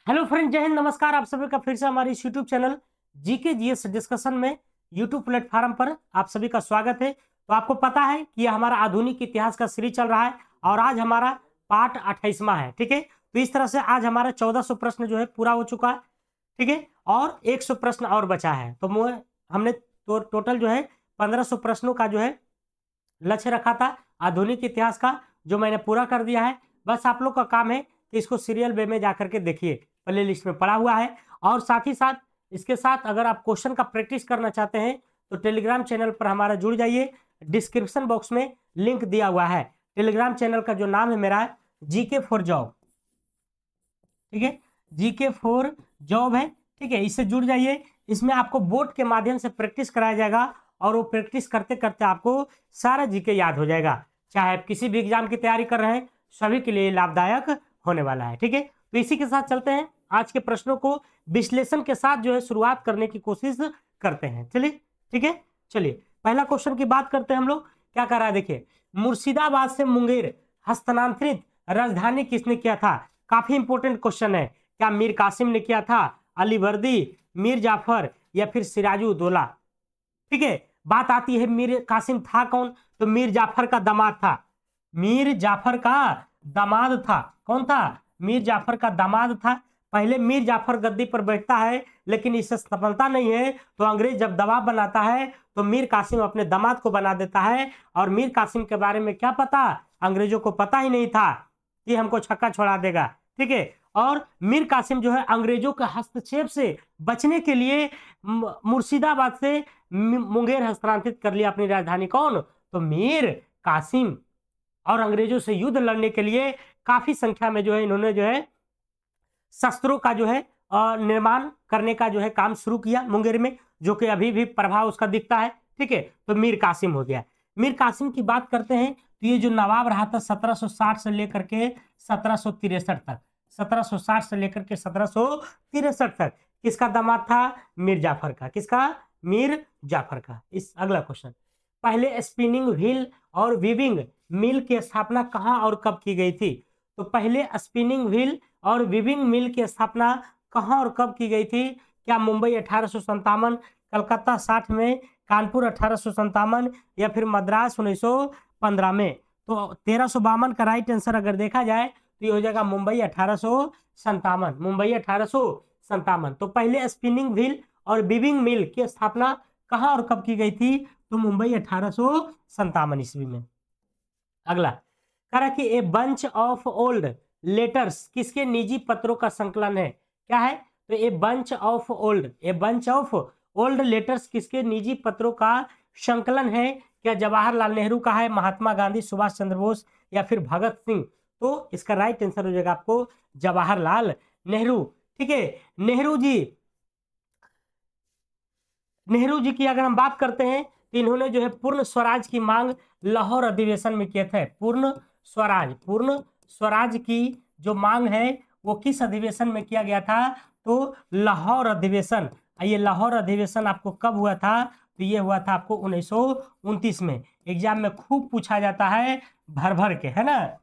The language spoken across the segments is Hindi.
हेलो फ्रेंड, जय हिंद, नमस्कार। आप सभी का फिर से हमारे इस YouTube channel GK GS discussion में यूट्यूब प्लेटफॉर्म पर आप सभी का स्वागत है। तो आपको पता है कि यह हमारा आधुनिक इतिहास का सीरीज चल रहा है और आज हमारा पार्ट 28वां है। ठीक है, तो इस तरह से आज हमारा 1400 प्रश्न जो है पूरा हो चुका है। ठीक है, और 100 प्रश्न और बचा है। तो हमने तो टोटल जो है 1500 प्रश्नों का जो है लक्ष्य रखा था आधुनिक इतिहास का, जो मैंने पूरा कर दिया है। बस आप लोग का काम है कि इसको सीरियल वे में जाकर के देखिए, प्ले लिस्ट में पड़ा हुआ है। और साथ ही साथ इसके साथ अगर आप क्वेश्चन का प्रैक्टिस करना चाहते हैं तो टेलीग्राम चैनल पर हमारा जुड़ जाइए। डिस्क्रिप्शन बॉक्स में लिंक दिया हुआ है। टेलीग्राम चैनल का जो नाम है मेरा है जीके फॉर जॉब। ठीक है, जीके फॉर जॉब है। ठीक है, इससे जुड़ जाइए। इसमें आपको बोर्ड के माध्यम से प्रैक्टिस कराया जाएगा और वो प्रैक्टिस करते करते आपको सारा जीके याद हो जाएगा। चाहे आप किसी भी एग्जाम की तैयारी कर रहे हैं, सभी के लिए लाभदायक होने वाला है। ठीक है, तो इसी के साथ चलते हैं। आज के प्रश्नों को विश्लेषण के साथ जो है शुरुआत करने की कोशिश करते हैं। चलिए, ठीक है, चलिए पहला क्वेश्चन की बात करते हैं हम लोग। क्या कर रहा है देखिए, मुर्शिदाबाद से मुंगेर हस्तांतरित राजधानी किसने किया था? काफी इंपॉर्टेंट क्वेश्चन है। क्या मीर कासिम ने किया था, अलीवर्दी, मीर जाफर या फिर सिराजुद्दौला? ठीक है, बात आती है मीर कासिम था कौन? तो मीर जाफर का दामाद था। मीर जाफर का दामाद था। कौन था? मीर जाफर का दामाद था। पहले मीर जाफर गद्दी पर बैठता है, लेकिन इससे सफलता नहीं है तो अंग्रेज जब दबाव बनाता है तो मीर कासिम अपने दामाद को बना देता है। और मीर कासिम के बारे में क्या पता? अंग्रेजों को पता ही नहीं था कि हमको छक्का छोड़ा देगा। ठीक है, और मीर कासिम जो है अंग्रेजों के हस्तक्षेप से बचने के लिए मुर्शिदाबाद से मुंगेर हस्तांतरित कर लिया अपनी राजधानी। कौन? तो मीर कासिम। और अंग्रेजों से युद्ध लड़ने के लिए काफी संख्या में जो है इन्होंने जो है शस्त्रों का जो है निर्माण करने का जो है काम शुरू किया मुंगेर में, जो कि अभी भी प्रभाव उसका दिखता है। ठीक है, तो मीर कासिम हो गया। मीर कासिम की बात करते हैं तो ये जो नवाब रहा था 1760 से लेकर के 1763 तक, 1760 से लेकर के 1763 तक किसका दामाद था? मीर जाफर का। किसका? मीर जाफर का। इस अगला क्वेश्चन, पहले स्पिनिंग व्हील और वीविंग मिल की स्थापना कहां और कब की गई थी? तो पहले स्पिनिंग व्हील और वीविंग मिल की स्थापना कहां और कब की गई थी? क्या मुंबई 1857, कलकत्ता 60 में, कानपुर 1857 या फिर मद्रास 1915 में? तो 1352 का राइट आंसर अगर देखा जाए तो ये हो जाएगा मुंबई 1857। मुंबई 1857। तो पहले स्पिनिंग व्हील और वीविंग मिल की स्थापना कहां और कब की गई थी? तो मुंबई 1857 ईस्वी में। अगला कह रहा कि a bunch of old letters किसके निजी पत्रों का संकलन है? क्या है? तो a bunch of old letters किसके निजी पत्रों का संकलन है? क्या जवाहरलाल नेहरू का है, महात्मा गांधी, सुभाष चंद्र बोस या फिर भगत सिंह? तो इसका राइट आंसर हो जाएगा आपको जवाहरलाल नेहरू। ठीक है, नेहरू जी की अगर हम बात करते हैं तो इन्होंने जो है पूर्ण स्वराज की मांग लाहौर अधिवेशन में किए थे। पूर्ण स्वराज की जो मांग है वो किस अधिवेशन में किया गया था? तो लाहौर अधिवेशन। ये लाहौर अधिवेशन आपको कब हुआ था? तो ये हुआ था आपको 1929 में। एग्जाम में खूब पूछा जाता है भर भर के, है ना।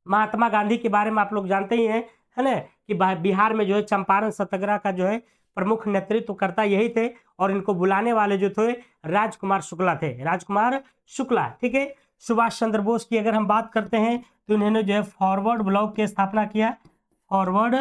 महात्मा गांधी के बारे में आप लोग जानते ही हैं, है ना, कि बिहार में जो है चंपारण सत्याग्रह का जो है प्रमुख नेतृत्व करता यही थे। और इनको बुलाने वाले जो थे राजकुमार शुक्ला थे, राजकुमार शुक्ला। ठीक है, सुभाष चंद्र बोस की अगर हम बात करते हैं तो इन्होंने जो है फॉरवर्ड ब्लॉक की स्थापना किया। फॉरवर्ड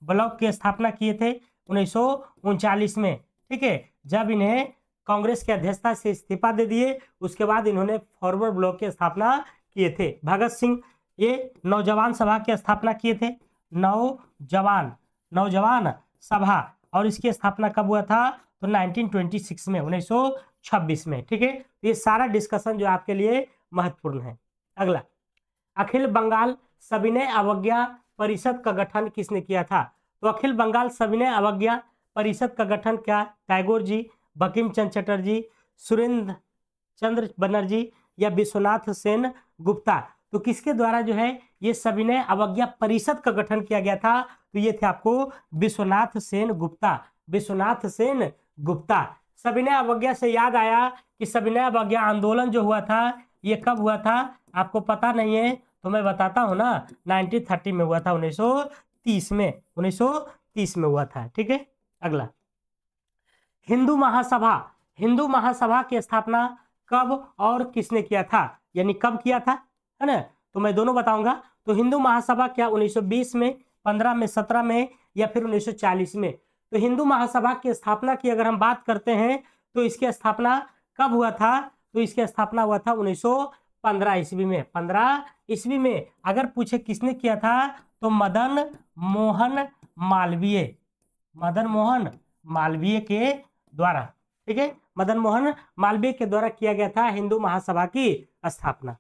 ब्लॉक की स्थापना किए थे 1939 में। ठीक है, जब इन्हें कांग्रेस की अध्यक्षता से इस्तीफा दे दिए उसके बाद इन्होंने फॉरवर्ड ब्लॉक की स्थापना किए थे। भगत सिंह ये नौजवान सभा की स्थापना किए थे। नौजवान सभा, और इसकी स्थापना कब हुआ था? तो 1926 में, 1926 में। ठीक है, तो ये सारा डिस्कशन जो आपके लिए महत्वपूर्ण है। अगला, अखिल बंगाल सविनय अवज्ञा परिषद का गठन किसने किया था? तो अखिल बंगाल सविनय अवज्ञा परिषद का गठन क्या टैगोर जी, बंकिम चंद्र चटर्जी, सुरेंद्र चंद्र बनर्जी या विश्वनाथ सेन गुप्ता? तो किसके द्वारा जो है ये सविनय अवज्ञा परिषद का गठन किया गया था? तो ये थे आपको विश्वनाथ सेन गुप्ता। सविनय अवज्ञा से याद आया कि सविनय अवज्ञा आंदोलन जो हुआ था ये कब हुआ था? आपको पता नहीं है तो मैं बताता हूँ ना 1930 में हुआ था, 1930 में, 1930 में हुआ था। ठीक है, अगला हिंदू महासभा। हिंदू महासभा की स्थापना कब और किसने किया था, यानी कब किया था, है ना? तो मैं दोनों बताऊंगा। तो हिंदू महासभा क्या 1920 में, 15 में, 17 में, या फिर 1940 में? तो हिंदू महासभा की स्थापना की अगर हम बात करते हैं तो इसकी स्थापना कब हुआ था? तो इसकी स्थापना हुआ था 1915 ईस्वी में। 15 ईस्वी में। अगर पूछे किसने किया था तो मदन मोहन मालवीय, मदन मोहन मालवीय के द्वारा। ठीक है, मदन मोहन मालवीय के द्वारा किया गया था हिंदू महासभा की स्थापना।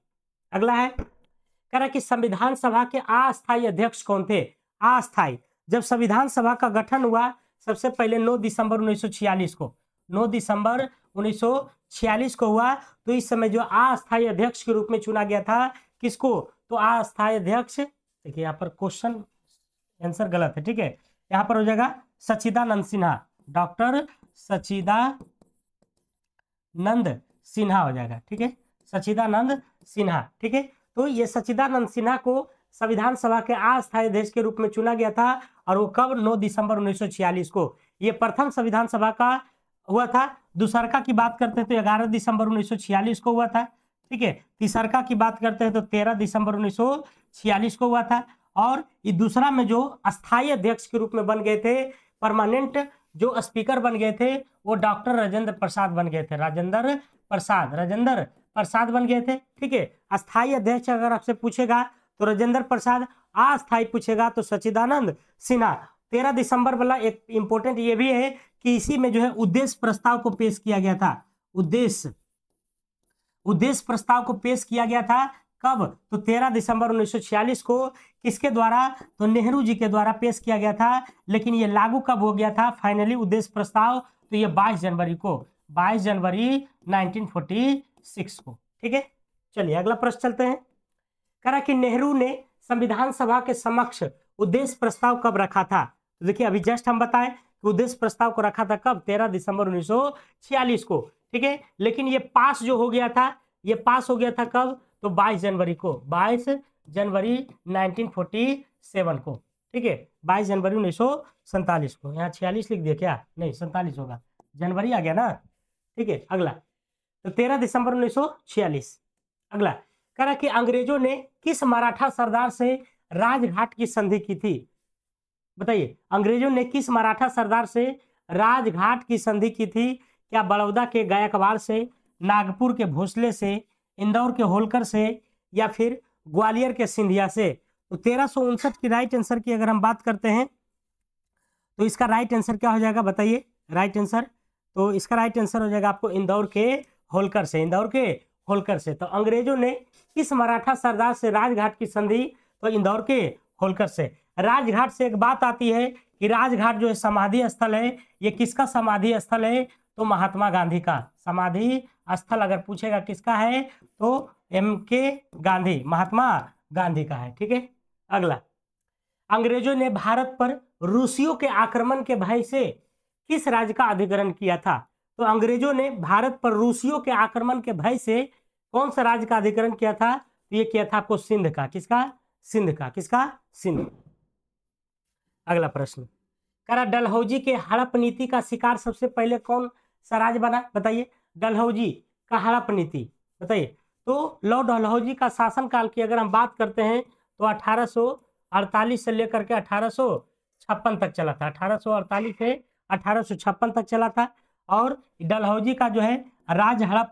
अगला है, कह रहा कि संविधान सभा के अस्थायी अध्यक्ष कौन थे? अस्थायी, जब संविधान सभा का गठन हुआ सबसे पहले 9 दिसंबर 1946 को, 9 दिसंबर 1946 को हुआ, तो इस समय जो अस्थायी अध्यक्ष के रूप में चुना गया था किसको? तो अस्थायी अध्यक्ष, देखिए यहाँ पर क्वेश्चन आंसर गलत है। ठीक है, यहाँ पर हो जाएगा सच्चिदानंद सिन्हा, डॉक्टर सच्चिदानंद सिन्हा हो जाएगा। ठीक है, सच्चिदानंद सिन्हा। ठीक है, तो ये सच्चिदानंद सिन्हा को संविधान सभा के अस्थायी अध्यक्ष के रूप में चुना गया था, और वो कब? 9 दिसंबर 1946 को। ये प्रथम संविधान सभा का हुआ था। दूसरका की बात करते हैं तो 11 दिसंबर 1946 को हुआ था। ठीक है, तीसरका की बात करते हैं तो 13 दिसंबर 1946 को हुआ था। और ये दूसरा में जो अस्थायी अध्यक्ष के रूप में बन गए थे, परमानेंट जो स्पीकर बन गए थे, वो डॉक्टर राजेंद्र प्रसाद बन गए थे, राजेंद्र प्रसाद बन गए थे। ठीक है, अस्थायी अध्यक्ष अगर आपसे पूछेगा तो राजेंद्र प्रसाद, अस्थायी पूछेगा तो सच्चिदानंद सिन्हा। 13 दिसंबर वाला एक इंपॉर्टेंट ये भी है कि इसी में जो है उद्देश्य प्रस्ताव को पेश किया गया था। उद्देश्य प्रस्ताव को पेश किया गया था कब? तो 13 दिसंबर 1946 को। किसके द्वारा? तो नेहरू जी के द्वारा पेश किया गया था। लेकिन ये लागू कब हो गया था फाइनली उद्देश्य प्रस्ताव? तो ये 22 जनवरी को, 22 जनवरी 1946 को। ठीक है, चलिए अगला प्रश्न चलते हैं। कह रहा कि नेहरू ने संविधान सभा के समक्ष उद्देश्य प्रस्ताव कब रखा था? तो देखिए अभी जस्ट हम बताएं कि उद्देश्य प्रस्ताव को रखा था कब? 13 दिसंबर 1946 को। ठीक है, लेकिन ये पास जो हो गया था, ये पास हो गया था कब? तो 22 जनवरी को, 22 जनवरी 1947 को। ठीक है, 22 जनवरी 1947 को। यहाँ 46 लिख दिया क्या? नहीं, 47 होगा, जनवरी आ गया ना। ठीक है, अगला तो 13 दिसंबर 1946। अगला कह रहा कि अंग्रेजों ने किस मराठा सरदार से राजघाट की संधि की थी? बताइए, अंग्रेजों ने किस मराठा सरदार से राजघाट की संधि की थी? क्या बड़ौदा के गायकवाड़ से, नागपुर के भोसले से, इंदौर के होलकर से, या फिर ग्वालियर के सिंधिया से? तो 1359 की राइट आंसर की अगर हम बात करते हैं तो इसका राइट आंसर क्या हो जाएगा? बताइए राइट आंसर। तो इसका राइट आंसर हो जाएगा आपको इंदौर के होलकर से, इंदौर के होलकर से। तो अंग्रेजों ने किस मराठा सरदार से राजघाट की संधि? तो इंदौर के होलकर से। राजघाट से एक बात आती है कि राजघाट जो है समाधि स्थल है, ये किसका समाधि स्थल है? तो महात्मा गांधी का समाधि स्थल अगर पूछेगा किसका है तो MK गांधी, महात्मा गांधी का है। ठीक है, अगला अंग्रेजों ने भारत पर रूसियों के आक्रमण के भय से किस राज्य का अधिग्रहण किया था? तो अंग्रेजों ने भारत पर रूसियों के आक्रमण के भय से कौन सा राज्य का अधिग्रहण किया था? तो ये किया था आपको सिंध का। किसका? सिंध का। किसका? सिंध। अगला प्रश्न, करा डलहौजी के हड़प नीति का शिकार सबसे पहले कौन सा राज्य बना? बताइए, डलहौजी का हड़प नीति बताइए। तो लॉर्ड डलहौजी का शासनकाल की अगर हम बात करते हैं तो 1848 से लेकर के 1856 तक चला था। 1848 से 1856 तक चला था। और डलहौजी का जो है राज हड़प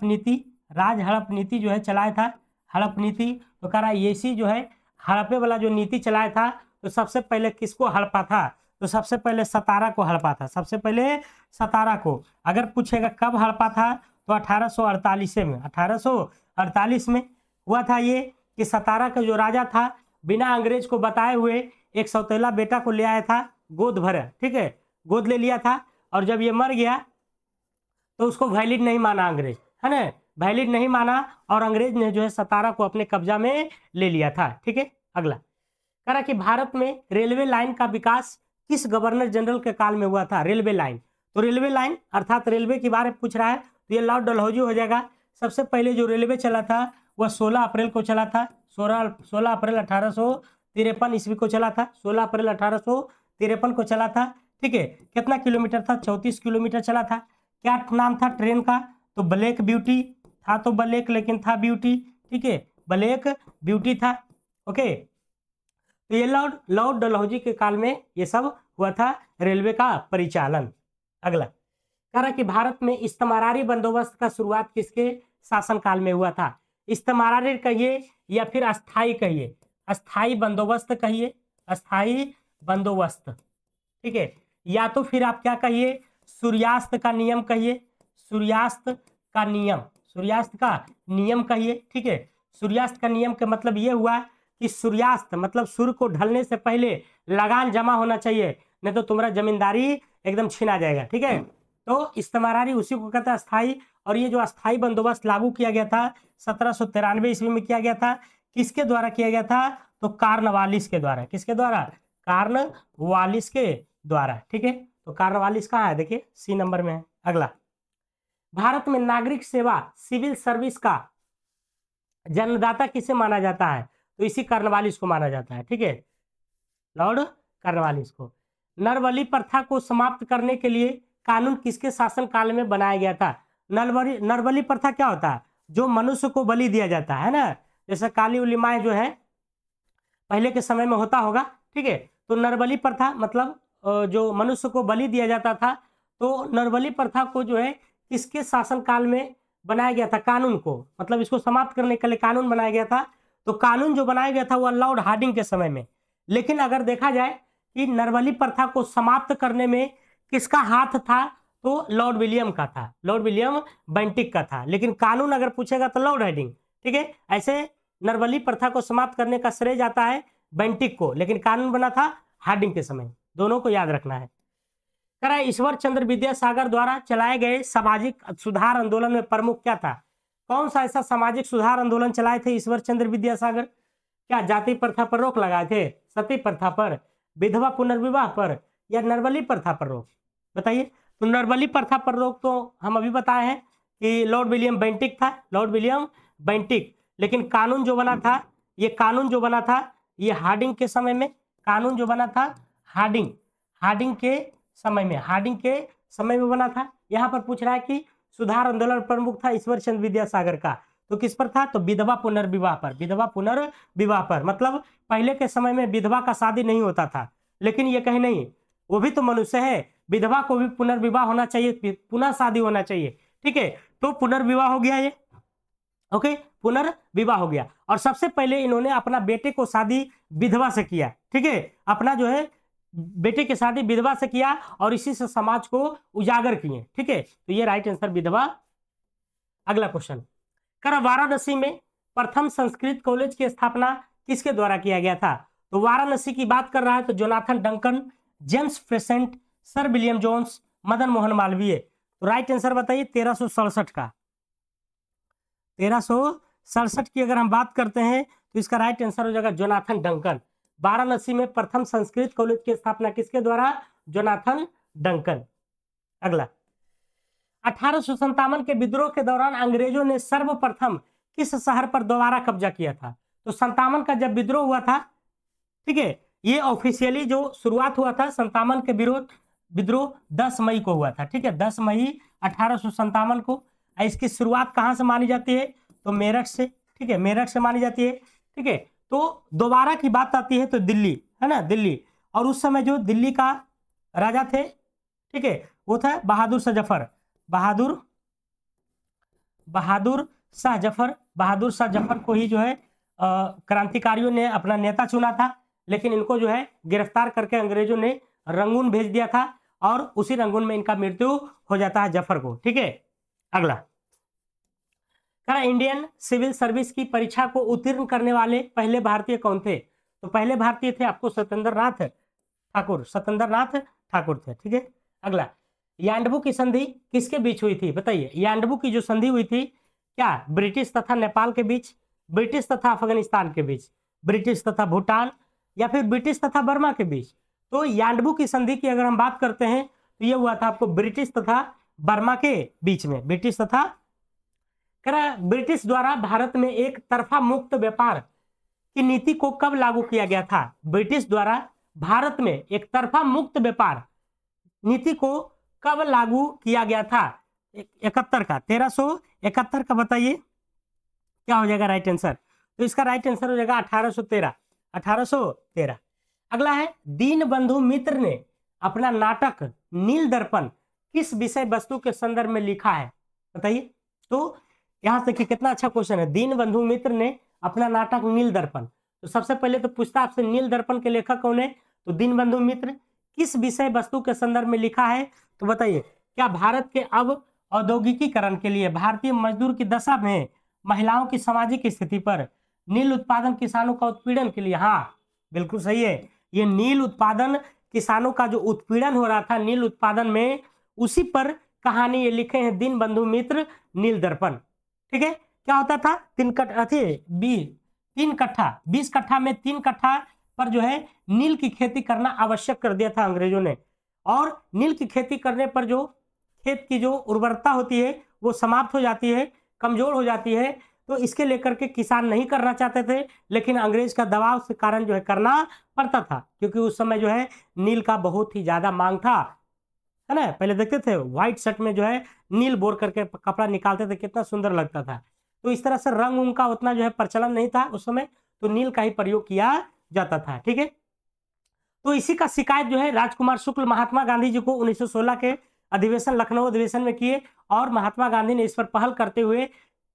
नीति जो है चलाया था। हड़प नीति तो कह रहा है ये जो है हड़पे वाला जो नीति चलाया था, तो सबसे पहले किसको हड़पा था? तो सबसे पहले सतारा को हड़पा था। सबसे पहले सतारा को। अगर पूछेगा कब हड़पा था तो 1848 में, 1848 में हुआ था ये कि सतारा का जो राजा था बिना अंग्रेज को बताए हुए एक सौतेला बेटा को ले आया था, गोद भर। ठीक है, गोद ले लिया था, और जब ये मर गया तो उसको वैलिड नहीं माना अंग्रेज, है ना, वैलिड नहीं माना, और अंग्रेज ने जो है सतारा को अपने कब्जा में ले लिया था। ठीक है, अगला कह रहा कि भारत में रेलवे लाइन का विकास किस गवर्नर जनरल के काल में हुआ था? रेलवे लाइन, तो रेलवे लाइन अर्थात रेलवे के बारे में पूछ रहा है तो ये लॉर्ड डलहौजी हो जाएगा। सबसे पहले जो रेलवे चला था वह 16 अप्रैल को चला था। 16 अप्रैल 1853 ईस्वी को चला था। 16 अप्रैल 1853 को चला था। ठीक है, कितना किलोमीटर था? 34 किलोमीटर चला था। क्या नाम था ट्रेन का? तो ब्लैक ब्यूटी था, तो ब्लैक लेकिन था ब्यूटी। ठीक है, ब्लैक ब्यूटी था। ओके, तो ये लॉर्ड डलहौजी के काल में ये सब हुआ था, रेलवे का परिचालन। अगला कह रहा कि भारत में इस्तेमारी बंदोबस्त का शुरुआत किसके शासनकाल में हुआ था? इस्तेमारी कहिए या फिर अस्थाई कहिए, अस्थाई बंदोबस्त कहिए, अस्थाई बंदोबस्त। ठीक है, या तो फिर आप क्या कहिए, सूर्यास्त का नियम कहिए, सूर्यास्त का नियम, सूर्यास्त का नियम कहिए। ठीक है, सूर्यास्त का नियम का मतलब ये हुआ कि सूर्यास्त मतलब सूर्य को ढलने से पहले लगान जमा होना चाहिए, नहीं तो तुम्हारा जमींदारी एकदम छीना जाएगा। ठीक है, तो इस्तेमारी उसी को कहता है अस्थाई। और ये जो अस्थाई बंदोबस्त लागू किया गया था 1793 ईस्वी में किया गया था। किसके द्वारा किया गया था? तो कार्नवालिस के द्वारा। किसके द्वारा? कार्नवालिस के द्वारा। ठीक है, तो कार्नवालिस कहाँ है? देखिए सी नंबर में है। अगला, भारत में नागरिक सेवा सिविल सर्विस का जन्मदाता किसे माना जाता है? तो इसी कार्नवालिस को माना जाता है। ठीक है, लॉर्ड कार्नवालिस को। नरबली प्रथा को समाप्त करने के लिए कानून किसके शासन काल में बनाया गया था? नरबली प्रथा क्या होता है? जो मनुष्य को बलि दिया जाता है ना, जैसे काली उली माए जो है पहले के समय में होता होगा। ठीक है, तो नरबली प्रथा मतलब जो मनुष्य को बलि दिया जाता था, तो नरबली प्रथा को जो है किसके शासन काल में बनाया गया था? कानून को, मतलब इसको समाप्त करने के लिए कानून बनाया गया था। तो कानून जो बनाया गया था वह लॉर्ड हार्डिंग के समय में। लेकिन अगर देखा जाए कि नरबली प्रथा को समाप्त करने में किसका हाथ था? तो लॉर्ड विलियम का था, लॉर्ड विलियम बेंटिक का था। लेकिन कानून अगर पूछेगा तो लॉर्ड हार्डिंग। ठीक है, ऐसे नरबली प्रथा को समाप्त करने का श्रेय जाता है बेंटिक को, लेकिन कानून बना था हार्डिंग के समय। दोनों को याद रखना है। कह रहा है ईश्वर चंद्र विद्यासागर द्वारा चलाए गए सामाजिक सुधार आंदोलन में प्रमुख क्या था? कौन सा ऐसा सामाजिक सुधार आंदोलन चलाए थे ईश्वर चंद्र विद्यासागर? क्या जाति प्रथा पर रोक लगाए थे, सती प्रथा पर, विधवा पुनर्विवाह पर, या नरबली प्रथा पर रोक? बताइए। तो नरबली प्रथा पर रोक तो हम अभी बताए हैं कि लॉर्ड विलियम बेंटिक था, लॉर्ड विलियम बेंटिक। लेकिन कानून जो बना था, ये कानून जो बना था ये हार्डिंग के समय में, कानून जो बना था हार्डिंग के समय में, हार्डिंग के समय में बना था। यहाँ पर पूछ रहा है कि सुधार आंदोलन प्रमुख था ईश्वर चंद्र विद्यासागर का, तो किस पर था? तो विधवा पुनर्विवाह पर, विधवा पुनर्विवाह पर। मतलब पहले के समय में विधवा का शादी नहीं होता था, लेकिन ये कहीं नहीं, वो भी तो मनुष्य है, विधवा को भी पुनर्विवाह होना चाहिए, पुनः शादी होना चाहिए। ठीक है, तो पुनर्विवाह हो गया ये। ओके, पुनर्विवाह हो गया। और सबसे पहले इन्होंने अपना बेटे को शादी विधवा से किया। ठीक है, अपना जो है बेटे की शादी विधवा से किया और इसी से समाज को उजागर किए। ठीक है, तो ये राइट आंसर विधवा। अगला क्वेश्चन, कर वाराणसी में प्रथम संस्कृत कॉलेज की स्थापना किसके द्वारा किया गया था? तो वाराणसी की बात कर रहा है तो जोनाथन डंकन, जेम्स प्रेसेंट, sir William Jones, Madan Mohan Malviya. तो राइट आंसर बताइए 1367 का। 1367 की अगर हम बात करते हैं तो इसका राइट आंसर हो जाएगा जोनाथन डंकन। वाराणसी में प्रथम संस्कृत कॉलेज की स्थापना किसके द्वारा? Jonathan Duncan. अगला, 1857 के विद्रोह के दौरान अंग्रेजों ने सर्वप्रथम किस शहर पर दोबारा कब्जा किया था? तो 57 का जब विद्रोह हुआ था, ठीक है, ये ऑफिशियली जो शुरुआत हुआ था 57 के विद्रोह 10 मई को हुआ था। ठीक है, 10 मई 1857 को। इसकी शुरुआत कहाँ से मानी जाती है? तो मेरठ से। ठीक है, मेरठ से मानी जाती है। ठीक है, तो दोबारा की बात आती है तो दिल्ली, है ना, दिल्ली। और उस समय जो दिल्ली का राजा थे, ठीक है, वो था बहादुर शाह जफर, बहादुर शाह जफर को ही जो है क्रांतिकारियों ने अपना नेता चुना था। लेकिन इनको जो है गिरफ्तार करके अंग्रेजों ने रंगून भेज दिया था और उसी रंगून में इनका मृत्यु हो जाता है जफर को। ठीक है, अगला, इंडियन सिविल सर्विस की परीक्षा को उत्तीर्ण करने वाले पहले भारतीय कौन थे? तो पहले भारतीय थे आपको सत्येंद्र नाथ ठाकुर थे। ठीक है, अगला, यांडबू की संधि किसके बीच हुई थी? बताइए। यांडबू की जो संधि हुई थी, क्या ब्रिटिश तथा नेपाल के बीच, ब्रिटिश तथा अफगानिस्तान के बीच, ब्रिटिश तथा भूटान, या फिर ब्रिटिश तथा बर्मा के बीच? तो यांडबू की संधि की अगर हम बात करते हैं तो ये हुआ था आपको ब्रिटिश तथा बर्मा के बीच में, ब्रिटिश तथा कह रहा है ब्रिटिश द्वारा भारत में एक तरफा मुक्त व्यापार की नीति को कब लागू किया गया था? ब्रिटिश द्वारा भारत में एक तरफा मुक्त व्यापार नीति को कब लागू किया गया था? 71 का, 1371 का बताइए क्या हो जाएगा राइट आंसर? तो इसका राइट आंसर हो जाएगा 1813, 1813। अगला है दीनबंधु मित्र ने अपना नाटक नील दर्पण किस विषय वस्तु के संदर्भ में लिखा है? बताइए। तो यहां से कितना अच्छा क्वेश्चन है। दीनबंधु मित्र ने अपना नाटक नील दर्पण, तो सबसे पहले तो पूछता आपसे नील दर्पण के लेखक कौन है? तो दीनबंधु मित्र। किस विषय वस्तु के संदर्भ में लिखा है? तो बताइए। क्या भारत के अब औद्योगिकीकरण के लिए भारतीय मजदूर की दशा में महिलाओं की सामाजिक स्थिति पर, नील उत्पादन किसानों का उत्पीड़न के लिए? हाँ बिल्कुल सही है। ये नील उत्पादन किसानों का जो उत्पीड़न हो रहा था नील उत्पादन में, उसी पर कहानी ये लिखे हैं दीनबंधु मित्र नील दर्पण। ठीक है। क्या होता था? 3 कट्ठा 20 कट्ठा में 3 कट्ठा पर जो है नील की खेती करना आवश्यक कर दिया था अंग्रेजों ने। और नील की खेती करने पर जो खेत की जो उर्वरता होती है वो समाप्त हो जाती है, कमजोर हो जाती है। तो इसके लेकर के किसान नहीं करना चाहते थे, लेकिन अंग्रेज का दबाव के कारण जो है करना पड़ता था, क्योंकि उस समय जो है नील का बहुत ही ज्यादा मांग था, है ना। पहले देखते थे व्हाइट शर्ट में जो है नील बोर करके कपड़ा निकालते थे, कितना सुंदर लगता था। तो इस तरह से रंग उनका उतना जो है प्रचलन नहीं था उस समय, तो नील का ही प्रयोग किया जाता था। ठीक है। तो इसी का शिकायत जो है राजकुमार शुक्ल महात्मा गांधी जी को 1916 के अधिवेशन, लखनऊ अधिवेशन में किए, और महात्मा गांधी ने इस पर पहल करते हुए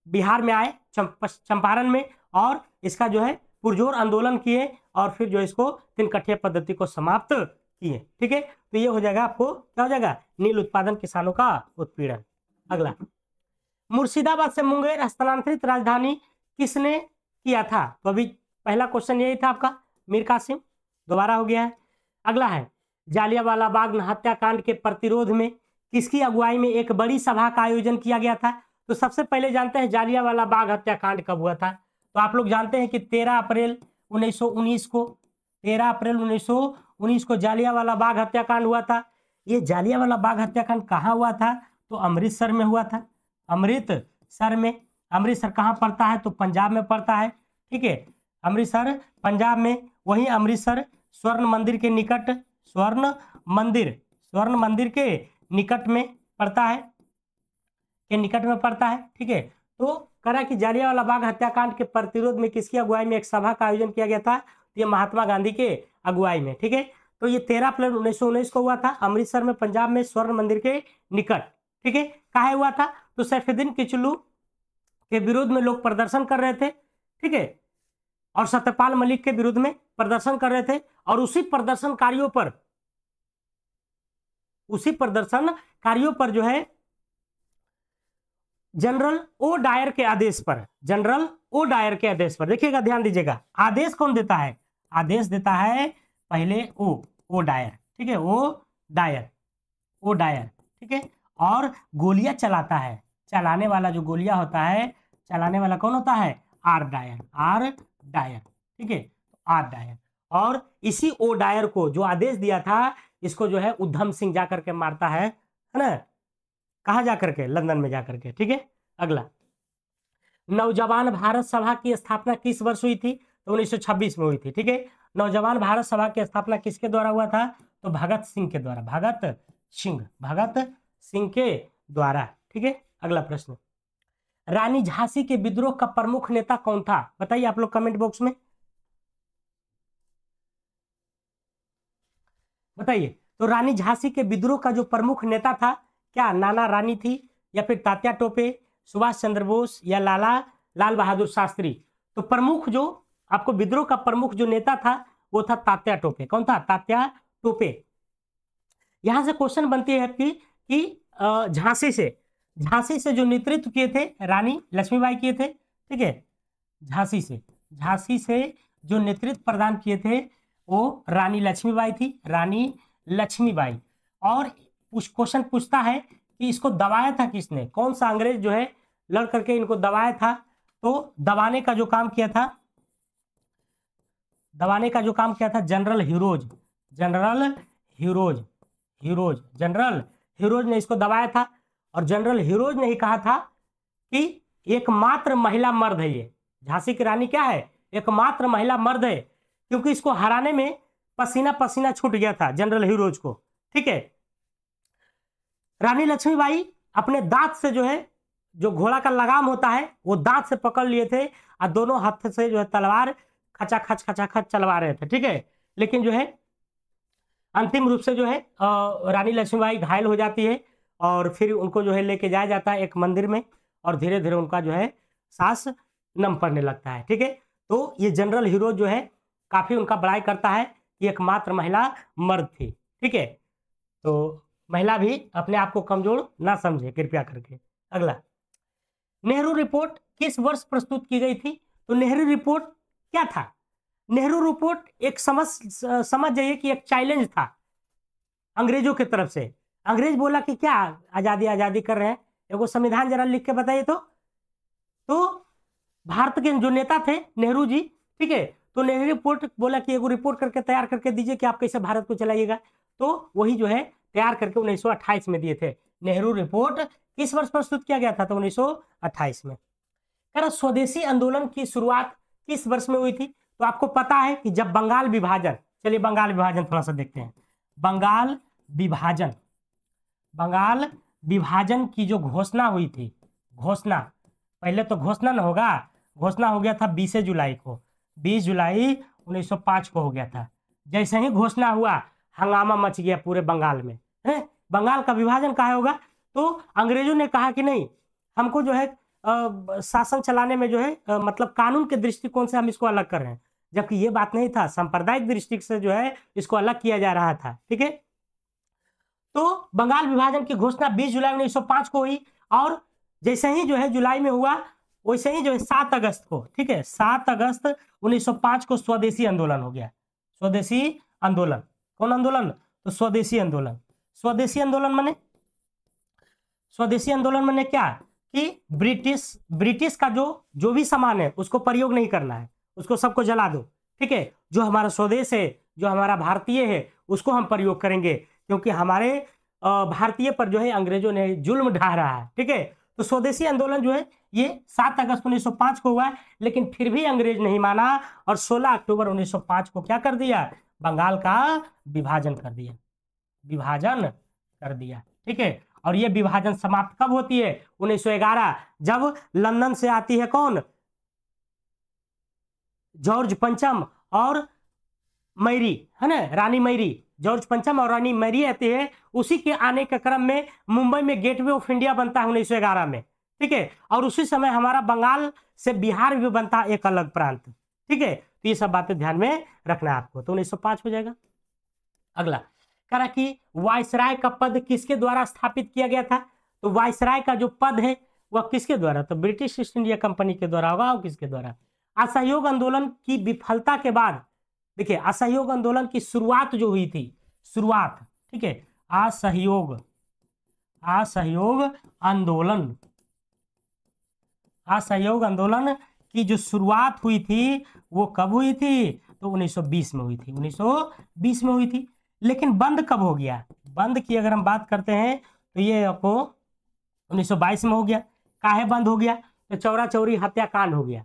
बिहार में आए, चंपारण में, और इसका जो है पुरजोर आंदोलन किए, और फिर जो इसको 3 कट्ठे पद्धति को समाप्त किए। ठीक है। तो ये हो जाएगा आपको, क्या हो जाएगा? नील उत्पादन किसानों का उत्पीड़न। अगला, मुर्शिदाबाद से मुंगेर स्थानांतरित राजधानी किसने किया था? तो अभी पहला क्वेश्चन यही था आपका, मीर कासिम, दोबारा हो गया है। अगला है जालियांवाला बाग हत्याकांड के प्रतिरोध में किसकी अगुवाई में एक बड़ी सभा का आयोजन किया गया था? तो सबसे पहले जानते हैं जालियांवाला बाग हत्याकांड कब हुआ था। तो आप लोग जानते हैं कि 13 अप्रैल 1919 को, 13 अप्रैल 1919 को जालियांवाला बाग हत्याकांड हुआ था। ये जालियांवाला बाग हत्याकांड कहाँ हुआ था? तो अमृतसर में हुआ था। अमृतसर में, अमृतसर कहाँ पड़ता है? तो पंजाब में पड़ता है। ठीक है। अमृतसर पंजाब में, वही अमृतसर स्वर्ण मंदिर के निकट, स्वर्ण मंदिर के निकट में पड़ता है, ठीक है। तो करा कि जालियांवाला बाग हत्याकांड के प्रतिरोध में किसकी अगुवाई में एक सभा का आयोजन किया गया था? ये महात्मा गांधी के अगुवाई में। ठीक है। तो ये 13 अप्रैल 1919 को हुआ था, अमृतसर में, पंजाब में, स्वर्ण मंदिर के निकट। ठीक है। कहाँ हुआ था? तो सैफुद्दीन किचलू के विरोध में लोग प्रदर्शन कर रहे थे। ठीक है। और सत्यपाल मलिक के विरुद्ध में प्रदर्शन कर रहे थे, और उसी प्रदर्शनकारियों पर जो है जनरल ओ डायर के आदेश पर, देखिएगा, ध्यान दीजिएगा, आदेश कौन देता है? आदेश देता है पहले ओ डायर। ठीक है। ओ डायर, ठीक है। और गोलियां चलाता है, चलाने वाला जो गोलियां होता है, चलाने वाला कौन होता है? R Dyer. ठीक है। R Dyer. और इसी ओ डायर को जो आदेश दिया था, इसको जो है उधम सिंह जाकर के मारता है ना। कहाँ जाकर के? लंदन में जाकर के। ठीक है। अगला, नौजवान भारत सभा की स्थापना किस वर्ष हुई थी? तो 1926 में हुई थी। ठीक है। नौजवान भारत सभा की स्थापना किसके द्वारा हुआ था? तो भगत सिंह के द्वारा, भगत सिंह के द्वारा। ठीक है। अगला प्रश्न, रानी झांसी के विद्रोह का प्रमुख नेता कौन था? बताइए आप लोग कमेंट बॉक्स में बताइए। तो रानी झांसी के विद्रोह का जो प्रमुख नेता था, क्या नाना रानी थी, या फिर तात्या टोपे, सुभाष चंद्र बोस, या लाल बहादुर शास्त्री? तो प्रमुख जो आपको विद्रोह का प्रमुख जो नेता था वो था तात्या टोपे। कौन था? तात्या टोपे। यहां से क्वेश्चन बनती है आपकी कि झांसी से जो नेतृत्व किए थे रानी लक्ष्मीबाई किए थे। ठीक है। झांसी से जो नेतृत्व प्रदान किए थे वो रानी लक्ष्मीबाई थी, रानी लक्ष्मीबाई। और क्वेश्चन पूछता है कि इसको दबाया था किसने? कौन सा अंग्रेज जो है लड़ करके इनको दबाया था? तो दबाने का जो काम किया था जनरल हीरोज ने इसको दबाया था। और जनरल हीरोज ने ही कहा था कि एकमात्र महिला मर्द है ये। झांसी की रानी क्या है? एकमात्र महिला मर्द है, क्योंकि इसको हराने में पसीना पसीना छूट गया था जनरल हीरोज को। ठीक है, रानी लक्ष्मीबाई अपने दांत से जो है, जो घोड़ा का लगाम होता है वो दांत से पकड़ लिए थे और दोनों हाथ से जो है तलवार खचाखच खचाखच चलवा रहे थे। ठीक है, लेकिन जो है अंतिम रूप से जो है रानी लक्ष्मीबाई घायल हो जाती है और फिर उनको जो है लेके जाया जाता है एक मंदिर में और धीरे धीरे उनका जो है सांस नम पड़ने लगता है। ठीक है, तो ये जनरल हीरो जो है काफी उनका बड़ाई करता है कि एकमात्र महिला मर्द थी। ठीक है, तो महिला भी अपने आप को कमजोर ना समझे कृपया करके। अगला, नेहरू रिपोर्ट किस वर्ष प्रस्तुत की गई थी? तो नेहरू रिपोर्ट क्या था? नेहरू रिपोर्ट एक समझ जाइए कि एक चैलेंज था अंग्रेजों की तरफ से। अंग्रेज बोला कि क्या आजादी आजादी कर रहे हैं, एगो संविधान जरा लिख के बताइए। तो भारत के जो नेता थे नेहरू जी, ठीक है, तो नेहरू रिपोर्ट बोला कि एगो रिपोर्ट करके तैयार करके दीजिए कि आप कैसे भारत को चलाइएगा। तो वही जो है तैयार करके 1928 में दिए थे। नेहरू रिपोर्ट किस वर्ष प्रस्तुत किया गया था? तो 1928 में। कह रहा स्वदेशी आंदोलन की शुरुआत किस वर्ष में हुई थी? तो आपको पता है कि जब बंगाल विभाजन, चलिए बंगाल विभाजन थोड़ा सा देखते हैं। बंगाल विभाजन की जो घोषणा हुई थी, घोषणा, पहले तो घोषणा न होगा, घोषणा हो गया था 20 जुलाई को, 20 जुलाई 1905 को हो गया था। जैसे ही घोषणा हुआ हंगामा मच गया पूरे बंगाल में। है, बंगाल का विभाजन कहाँ होगा? तो अंग्रेजों ने कहा कि नहीं, हमको जो है शासन चलाने में जो है मतलब कानून के दृष्टिकोण से हम इसको अलग कर रहे हैं, जबकि ये बात नहीं था, सांप्रदायिक दृष्टि से जो है इसको अलग किया जा रहा था। ठीक है, तो बंगाल विभाजन की घोषणा 20 जुलाई 1905 को हुई और जैसे ही जो है जुलाई में हुआ वैसे ही जो है 7 अगस्त को, ठीक है, 7 अगस्त 1905 को स्वदेशी आंदोलन हो गया। स्वदेशी आंदोलन, कौन आंदोलन? तो स्वदेशी आंदोलन। स्वदेशी आंदोलन मैंने क्या कि ब्रिटिश का जो भी सामान है उसको प्रयोग नहीं करना है, उसको सबको जला दो। ठीक है, जो हमारा स्वदेश है, जो हमारा भारतीय है, उसको हम प्रयोग करेंगे, क्योंकि हमारे भारतीय पर जो है अंग्रेजों ने जुल्म ढा रहा है। ठीक है, तो स्वदेशी आंदोलन जो है ये 7 अगस्त 1905 को हुआ है, लेकिन फिर भी अंग्रेज नहीं माना और 16 अक्टूबर 1905 को क्या कर दिया? बंगाल का विभाजन कर दिया। ठीक है, और ये विभाजन समाप्त कब होती है? 1911, जब लंदन से आती है कौन? जॉर्ज पंचम और मैरी, है ना, रानी मैरी। जॉर्ज पंचम और रानी मैरी आती है, उसी के आने के क्रम में मुंबई में गेटवे ऑफ इंडिया बनता है 1911 में। ठीक है, और उसी समय हमारा बंगाल से बिहार भी बनता है एक अलग प्रांत। ठीक है, तो ये सब बातें ध्यान में रखना है आपको। तो 1905 हो जाएगा। अगला कह रहा कि वायसराय का पद किसके द्वारा स्थापित किया गया था? तो वायसराय का जो पद है वह किसके द्वारा? तो ब्रिटिश ईस्ट इंडिया कंपनी के द्वारा होगा। और किसके द्वारा? असहयोग आंदोलन की विफलता के बाद, देखिए असहयोग आंदोलन की शुरुआत जो हुई थी, शुरुआत, ठीक है, असहयोग आंदोलन की जो शुरुआत हुई थी वो कब हुई थी? तो 1920 में हुई थी। 1920 में हुई थी, लेकिन बंद कब हो गया? बंद की अगर हम बात करते हैं तो ये आपको 1922 में हो गया। काहे बंद हो गया? तो चौरा चौरी हत्याकांड हो गया।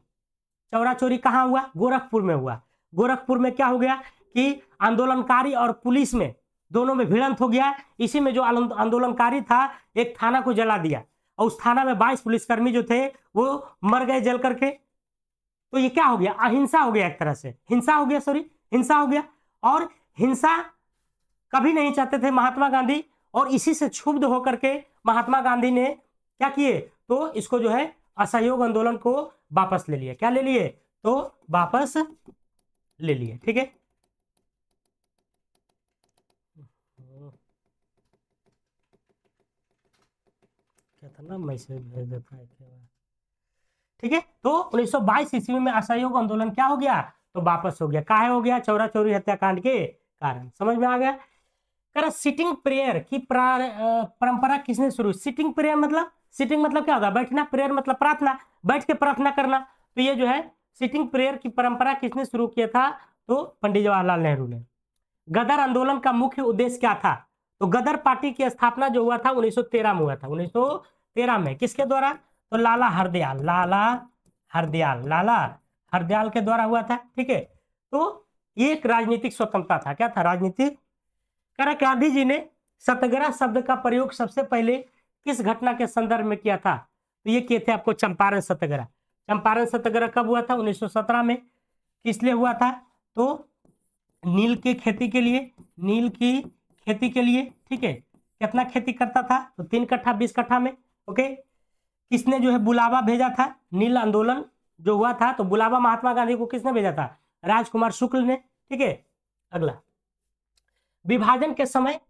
चौरा चौरी कहाँ हुआ? गोरखपुर में हुआ। गोरखपुर में क्या हो गया कि आंदोलनकारी और पुलिस में दोनों में भिड़ंत हो गया। इसी में जो आंदोलनकारी था एक थाना को जला दिया और उस थाना में 22 पुलिसकर्मी जो थे वो मर गए जल करके। तो ये क्या हो गया? अहिंसा हो गया, एक तरह से हिंसा हो गया। और हिंसा कभी नहीं चाहते थे महात्मा गांधी, और इसी से क्षुब्ध होकर के महात्मा गांधी ने क्या किए? तो इसको जो है असहयोग आंदोलन को वापस ले लिए। क्या ले लिए? तो वापस ले लिए। ठीक है, क्या था ना, मैसेज भेज देता है। ठीक है, तो 1922 ईस्वी में असहयोग आंदोलन क्या हो गया? तो वापस हो गया। काहे हो गया? चौरा चौरी हत्याकांड के कारण। समझ में आ गया? करा सिटिंग प्रेयर की परंपरा किसने शुरू? सिटिंग प्रेयर मतलब, सिटिंग मतलब क्या होता है? बैठना, प्रेयर मतलब प्रार्थना, बैठ के प्रार्थना करना। तो ये जो है सिटिंग प्रेयर की परंपरा किसने शुरू किया था? तो पंडित जवाहरलाल नेहरू ने। गदर आंदोलन का मुख्य उद्देश्य क्या था? तो गदर पार्टी की स्थापना जो हुआ था 1913 में हुआ था। 1913 में किसके द्वारा? तो लाला हरदयाल के द्वारा हुआ था। ठीक है, तो ये एक राजनीतिक स्वतंत्रता था। क्या था? राजनीतिक। करा गांधी जी ने सत्याग्रह शब्द का प्रयोग सबसे पहले किस घटना के संदर्भ में किया था? तो ये किए थे आपको चंपारण सत्याग्रह। चंपारण सत्याग्रह कब हुआ था? 1917 में। किस लिए हुआ था? तो नील की खेती के लिए, ठीक है। कितना खेती करता था? तो 3 कट्ठा 20 कट्ठा में। ओके। किसने जो है बुलावा भेजा था? नील आंदोलन जो हुआ था, तो बुलावा महात्मा गांधी को किसने भेजा था? राजकुमार शुक्ल ने। ठीक है। अगला, विभाजन के समय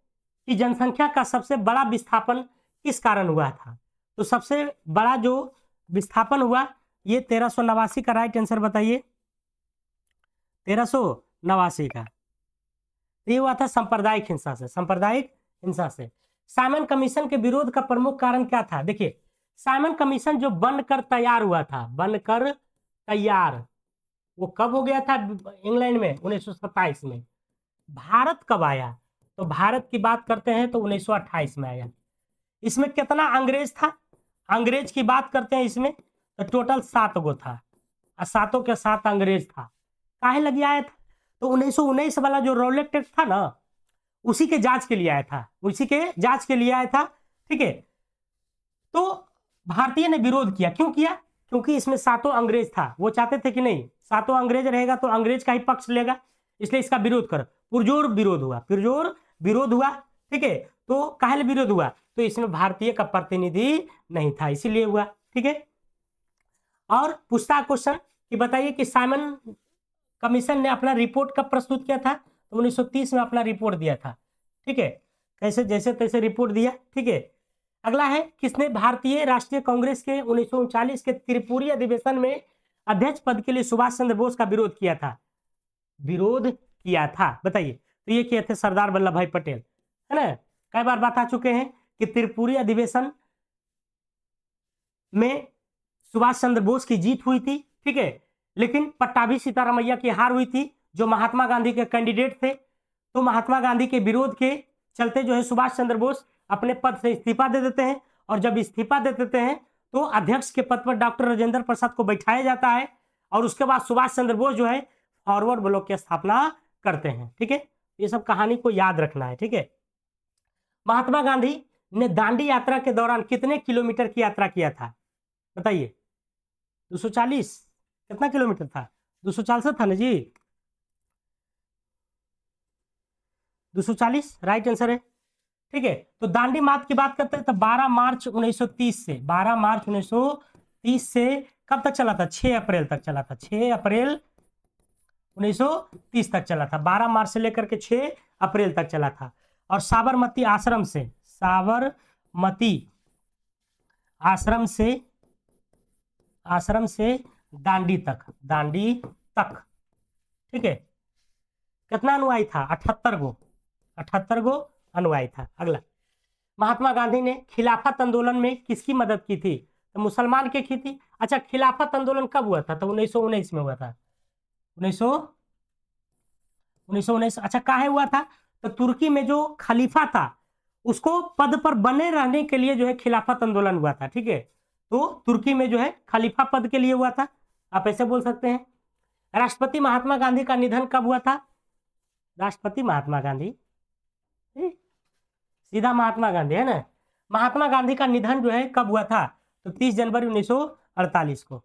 की जनसंख्या का सबसे बड़ा विस्थापन किस कारण हुआ था? तो सबसे बड़ा जो विस्थापन हुआ ये 1389 का राइट आंसर बताइए। 1389 का ये हुआ था सांप्रदायिक हिंसा से। साइमन कमीशन के विरोध का प्रमुख कारण क्या था? देखिए, साइमन कमीशन जो बनकर तैयार हुआ था, वो कब हो गया था? इंग्लैंड में 1927 में। भारत कब आया? तो भारत की बात करते हैं तो 1928 में आया। इसमें कितना अंग्रेज था? अंग्रेज की बात करते हैं इसमें तो टोटल 7 गो था, और 7 के 7 अंग्रेज था। काहे लगी आया था? तो 1919 वाला जो रॉलेट एक्ट था ना, उसी के जांच के लिए आया था। ठीक है। तो भारतीय ने विरोध किया। क्यों किया? क्योंकि इसमें 7 अंग्रेज था। वो चाहते थे कि नहीं 7 अंग्रेज रहेगा तो अंग्रेज का ही पक्ष लेगा, इसलिए इसका विरोध कर। पुरजोर विरोध हुआ। ठीक है। तो काहे विरोध हुआ? तो इसमें भारतीय का प्रतिनिधि नहीं था, इसीलिए हुआ। ठीक है। और पूछता क्वेश्चन कि बताइए कि साइमन कमीशन ने अपना रिपोर्ट कब प्रस्तुत किया था? तो 1930 में अपना रिपोर्ट दिया था। ठीक है। कैसे? जैसे तैसे रिपोर्ट दिया। ठीक है। अगला है, किसने भारतीय राष्ट्रीय कांग्रेस के 1939 के त्रिपुरी अधिवेशन में अध्यक्ष पद के लिए सुभाष चंद्र बोस का विरोध किया था? बताइए। तो ये किए थे सरदार वल्लभ भाई पटेल, है ना। कई बार बता चुके हैं कि त्रिपुरी अधिवेशन में सुभाष चंद्र बोस की जीत हुई थी। ठीक है। लेकिन पट्टाभी सीतारामैया की हार हुई थी, जो महात्मा गांधी के कैंडिडेट थे। तो महात्मा गांधी के विरोध के चलते जो है सुभाष चंद्र बोस अपने पद से इस्तीफा दे देते हैं, और जब इस्तीफा दे देते हैं तो अध्यक्ष के पद पर डॉक्टर राजेंद्र प्रसाद को बैठाया जाता है, और उसके बाद सुभाष चंद्र बोस जो है फॉरवर्ड ब्लॉक की स्थापना करते हैं। ठीक है। ये सब कहानी को याद रखना है। ठीक है। महात्मा गांधी ने दांडी यात्रा के दौरान कितने किलोमीटर की यात्रा किया था? बताइए। 240। कितना किलोमीटर था? 240 था ना जी। 240 राइट आंसर है। ठीक है। तो दांडी मार्च की बात करते हैं तो 12 मार्च 1930 से कब तक चला था? 6 अप्रैल तक चला था। 6 अप्रैल 1930 तक चला था। 12 मार्च से लेकर के 6 अप्रैल तक चला था। और साबरमती आश्रम से दांडी तक। ठीक है। कितना अनुयायी था? 78 गो अनुयायी था। अगला, महात्मा गांधी ने खिलाफत आंदोलन में किसकी मदद की थी? तो मुसलमान के की थी। अच्छा, खिलाफत आंदोलन कब हुआ था? तो 1919 में हुआ था। 1919। अच्छा, काहे हुआ था? तो तुर्की में जो खलीफा था उसको पद पर बने रहने के लिए जो है खिलाफत आंदोलन हुआ था। ठीक है। तो तुर्की में जो है खलीफा पद के लिए हुआ था, आप ऐसे बोल सकते हैं। राष्ट्रपति महात्मा गांधी का निधन कब हुआ था? राष्ट्रपति महात्मा गांधी, सीधा महात्मा गांधी है ना। महात्मा गांधी का निधन जो है कब हुआ था? तो 30 जनवरी 1948 को।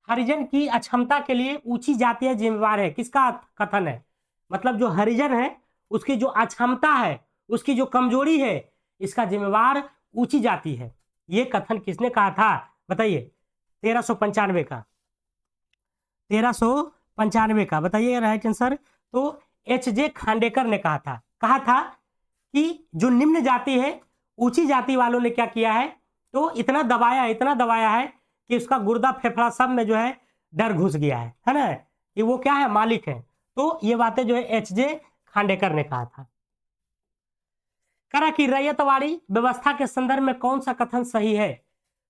हरिजन की अक्षमता के लिए ऊंची जातियां जिम्मेवार है, किसका कथन है? मतलब जो हरिजन है उसकी जो अक्षमता है, उसकी जो कमजोरी है, इसका जिम्मेवार ऊंची जाति है। ये कथन किसने कहा था? बताइए। 1395 का। 1395 का बताइए राइट आंसर। तो एच.जे. खांडेकर ने कहा था कि जो निम्न जाति है, ऊंची जाति वालों ने क्या किया है? तो इतना दबाया है कि उसका गुर्दा फेफड़ा सब में जो है डर घुस गया है ना, कि वो क्या है? मालिक है। तो ये बातें जो है एच.जे. खांडेकर ने कहा था। करा कि रैयतवाड़ी व्यवस्था के संदर्भ में कौन सा कथन सही है?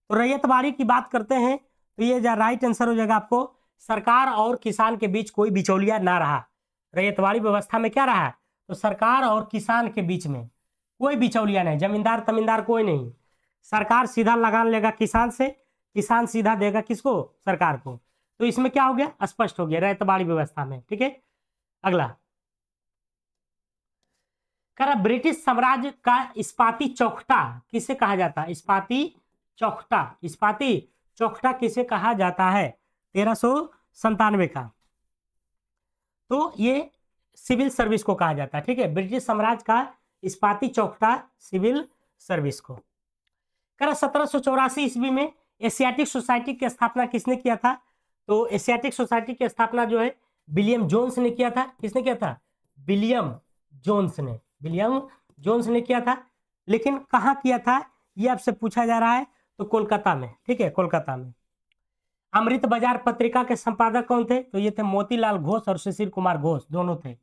तो रैयतवाड़ी की बात करते हैं तो ये राइट आंसर हो जाएगा आपको, सरकार और किसान के बीच कोई बिचौलिया ना रहा। रैयतवाड़ी व्यवस्था में क्या रहा? तो सरकार और किसान के बीच में कोई बिचौलिया नहीं, जमींदार तमींदार कोई नहीं। सरकार सीधा लगान लेगा किसान से, किसान सीधा देगा किसको? सरकार को। तो इसमें क्या हो गया? स्पष्ट हो गया, रैयतवाड़ी व्यवस्था में। ठीक है, अगला कह ब्रिटिश साम्राज्य का इस्पाती चौखटा किसे कहा जाता है? इस्पाती चौखटा, इस्पाती चौखटा किसे कहा जाता है? 1397 का। तो ये सिविल सर्विस को कहा जाता है। ठीक है, ब्रिटिश साम्राज्य का इस्पाती चौखटा सिविल सर्विस को। कह 1784 ईस्वी में एशियाटिक सोसाइटी की स्थापना किसने किया था? तो एशियाटिक सोसाइटी की स्थापना जो है विलियम जोन्स ने किया था। किसने किया था? विलियम जोन्स ने, विलियम जोन्स ने किया था। लेकिन कहाँ किया था ये आपसे पूछा जा रहा है, तो कोलकाता में। ठीक है, कोलकाता में। अमृत बाजार पत्रिका के संपादक कौन थे? तो ये थे मोतीलाल घोष और सुशील कुमार घोष, दोनों थे।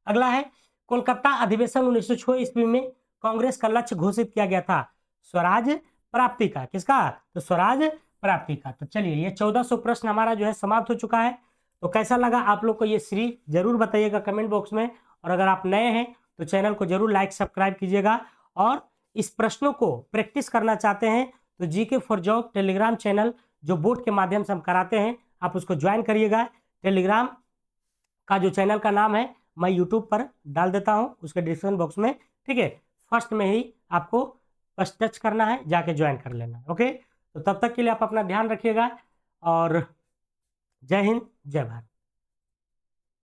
अगला है कोलकाता अधिवेशन 1906 ईस्वी में कांग्रेस का लक्ष्य घोषित किया गया था स्वराज प्राप्ति का। किसका? तो स्वराज प्राप्ति का। तो चलिए ये 1400 प्रश्न हमारा जो है समाप्त हो चुका है। तो कैसा लगा आप लोग को ये सीरीज जरूर बताइएगा कमेंट बॉक्स में। और अगर आप नए हैं तो चैनल को जरूर लाइक सब्सक्राइब कीजिएगा। और इस प्रश्नों को प्रैक्टिस करना चाहते हैं तो GK for job Telegram channel जो बोर्ड के माध्यम से हम कराते हैं, आप उसको ज्वाइन करिएगा। टेलीग्राम का जो चैनल का नाम है मैं यूट्यूब पर डाल देता हूं उसके डिस्क्रिप्शन बॉक्स में। ठीक है, फर्स्ट में ही आपको बस टच करना है, जाके ज्वाइन कर लेना। ओके, तो तब तक के लिए आप अपना ध्यान रखिएगा और जय हिंद जय भारत।